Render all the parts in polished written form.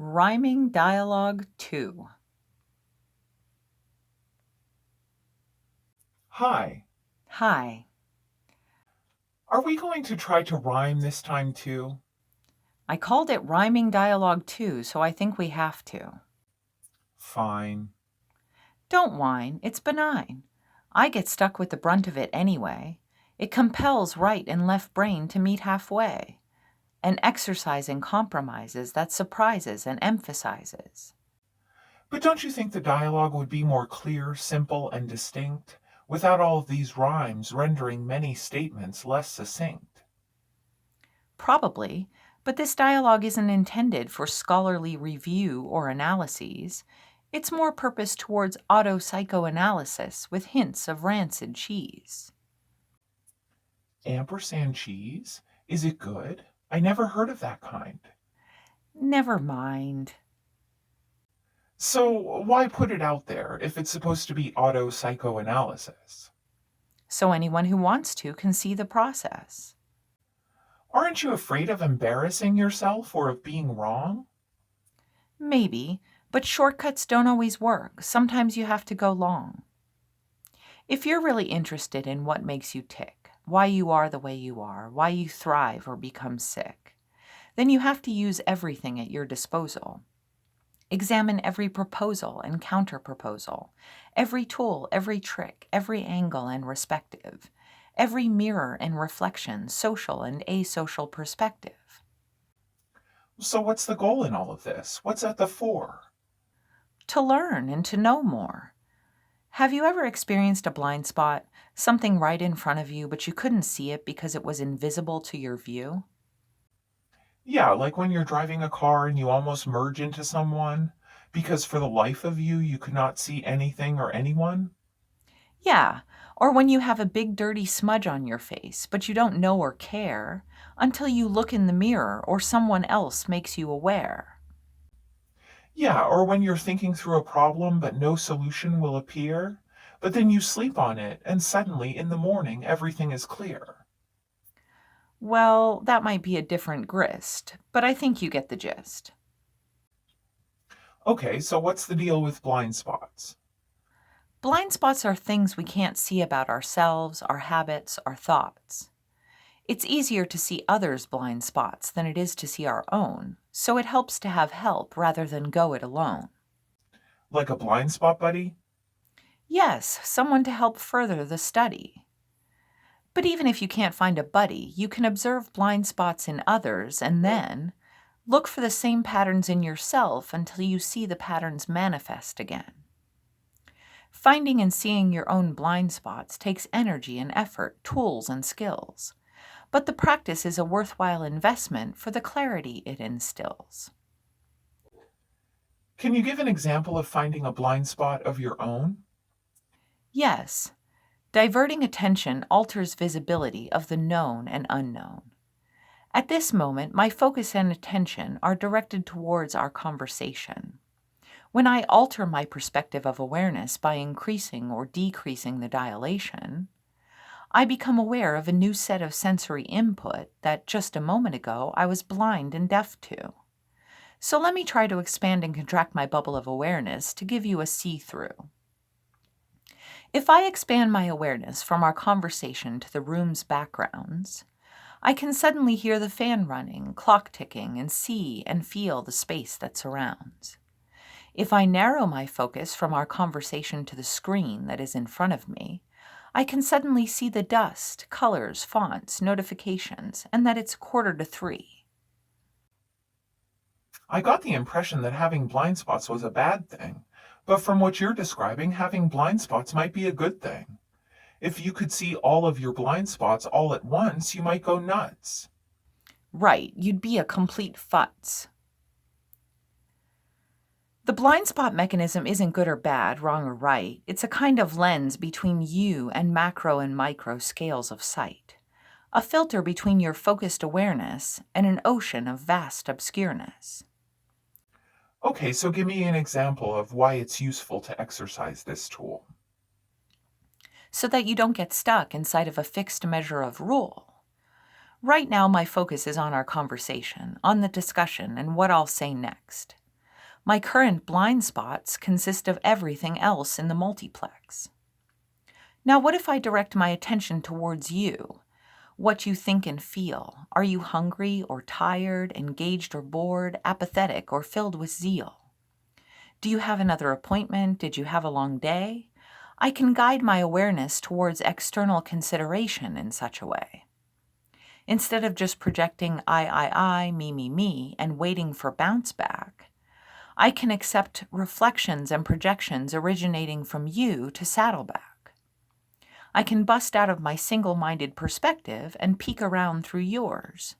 Rhyming Dialog 2. Hi. Hi. Are we going to try to rhyme this time too? I called it Rhyming Dialog 2, so I think we have to. Fine. Don't whine, it's benign. I get stuck with the brunt of it anyway. It compels right and left brain to meet halfway. An exercise in compromises that surprises and emphasizes. But don't you think the dialogue would be more clear, simple, and distinct without all of these rhymes rendering many statements less succinct? Probably, but this dialogue isn't intended for scholarly review or analyses. It's more purposed towards auto-psychoanalysis with hints of rancid cheese. Ampersand cheese? Is it good? I never heard of that kind. Never mind. So why put it out there if it's supposed to be auto psychoanalysis? So anyone who wants to can see the process. Aren't you afraid of embarrassing yourself or of being wrong? Maybe, but shortcuts don't always work. Sometimes you have to go long. If you're really interested in what makes you tick, why you are the way you are, why you thrive or become sick, then you have to use everything at your disposal. Examine every proposal and counterproposal, every tool, every trick, every angle and respective, every mirror and reflection, social and asocial perspective. So what's the goal in all of this? What's at the fore? To learn and to know more. Have you ever experienced a blind spot, something right in front of you, but you couldn't see it because it was invisible to your view? Yeah, like when you're driving a car and you almost merge into someone because for the life of you, you could not see anything or anyone. Yeah, or when you have a big dirty smudge on your face, but you don't know or care until you look in the mirror or someone else makes you aware. Yeah, or when you're thinking through a problem but no solution will appear, but then you sleep on it and suddenly in the morning everything is clear. Well, that might be a different grist, but I think you get the gist. Okay, so what's the deal with blind spots? Blind spots are things we can't see about ourselves, our habits, our thoughts. It's easier to see others' blind spots than it is to see our own, so it helps to have help rather than go it alone. Like a blind spot buddy? Yes, someone to help further the study. But even if you can't find a buddy, you can observe blind spots in others and then look for the same patterns in yourself until you see the patterns manifest again. Finding and seeing your own blind spots takes energy and effort, tools and skills, but the practice is a worthwhile investment for the clarity it instills. Can you give an example of finding a blind spot of your own? Yes, diverting attention alters visibility of the known and unknown. At this moment, my focus and attention are directed towards our conversation. When I alter my perspective of awareness by increasing or decreasing the dilation, I become aware of a new set of sensory input that just a moment ago I was blind and deaf to. So let me try to expand and contract my bubble of awareness to give you a see-through. If I expand my awareness from our conversation to the room's backgrounds, I can suddenly hear the fan running, clock ticking, and see and feel the space that surrounds. If I narrow my focus from our conversation to the screen that is in front of me, I can suddenly see the dust, colors, fonts, notifications, and that it's 2:45. I got the impression that having blind spots was a bad thing, but from what you're describing, having blind spots might be a good thing. If you could see all of your blind spots all at once, you might go nuts. Right, you'd be a complete futz. The blind spot mechanism isn't good or bad, wrong or right. It's a kind of lens between you and macro and micro scales of sight. A filter between your focused awareness and an ocean of vast obscureness. Okay, so give me an example of why it's useful to exercise this tool. So that you don't get stuck inside of a fixed measure of rule. Right now, my focus is on our conversation, on the discussion, and what I'll say next. My current blind spots consist of everything else in the multiplex. Now, what if I direct my attention towards you? What you think and feel. Are you hungry or tired, engaged or bored, apathetic or filled with zeal? Do you have another appointment? Did you have a long day? I can guide my awareness towards external consideration in such a way. Instead of just projecting I, me, and waiting for bounce back, I can accept reflections and projections originating from you to Saddleback. I can bust out of my single-minded perspective and peek around through yours.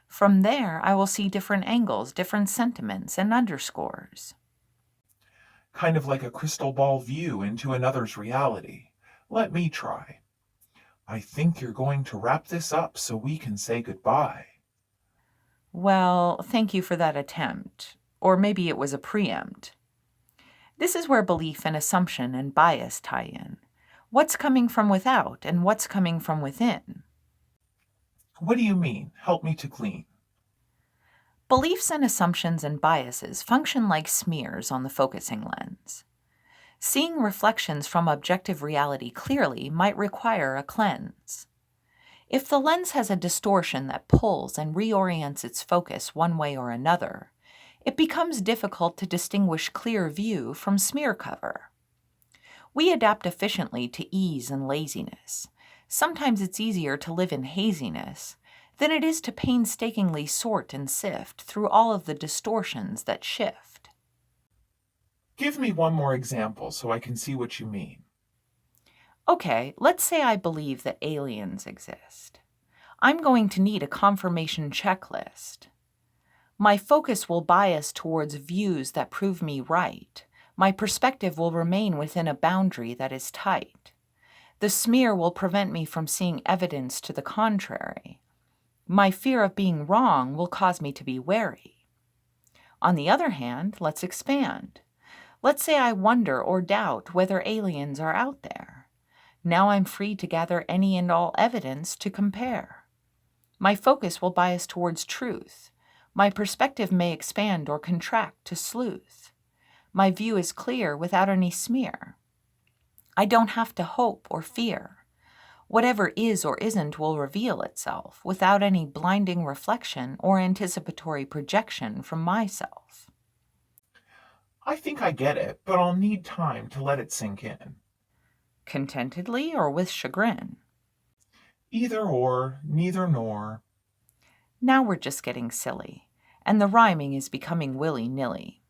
From there, I will see different angles, different sentiments, and underscores. Kind of like a crystal ball view into another's reality. Let me try. I think you're going to wrap this up so we can say goodbye. Well, thank you for that attempt. Or maybe it was a preempt. This is where belief and assumption and bias tie in. What's coming from without and what's coming from within? What do you mean? Help me to glean. Beliefs and assumptions and biases function like smears on the focusing lens. Seeing reflections from objective reality clearly might require a cleanse. If the lens has a distortion that pulls and reorients its focus one way or another, it becomes difficult to distinguish clear view from smear cover. We adapt efficiently to ease and laziness. Sometimes it's easier to live in haziness than it is to painstakingly sort and sift through all of the distortions that shift. Give me one more example so I can see what you mean. Okay, let's say I believe that aliens exist. I'm going to need a confirmation checklist. My focus will bias towards views that prove me right. My perspective will remain within a boundary that is tight. The smear will prevent me from seeing evidence to the contrary. My fear of being wrong will cause me to be wary. On the other hand, let's expand. Let's say I wonder or doubt whether aliens are out there. Now I'm free to gather any and all evidence to compare. My focus will bias towards truth. My perspective may expand or contract to sleuth. My view is clear without any smear. I don't have to hope or fear. Whatever is or isn't will reveal itself without any blinding reflection or anticipatory projection from myself. I think I get it, but I'll need time to let it sink in. Contentedly or with chagrin? Either or, neither nor. Now we're just getting silly, and the rhyming is becoming willy-nilly.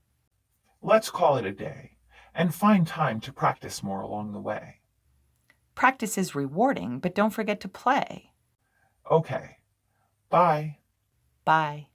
Let's call it a day, and find time to practice more along the way. Practice is rewarding, but don't forget to play. Okay. Bye. Bye.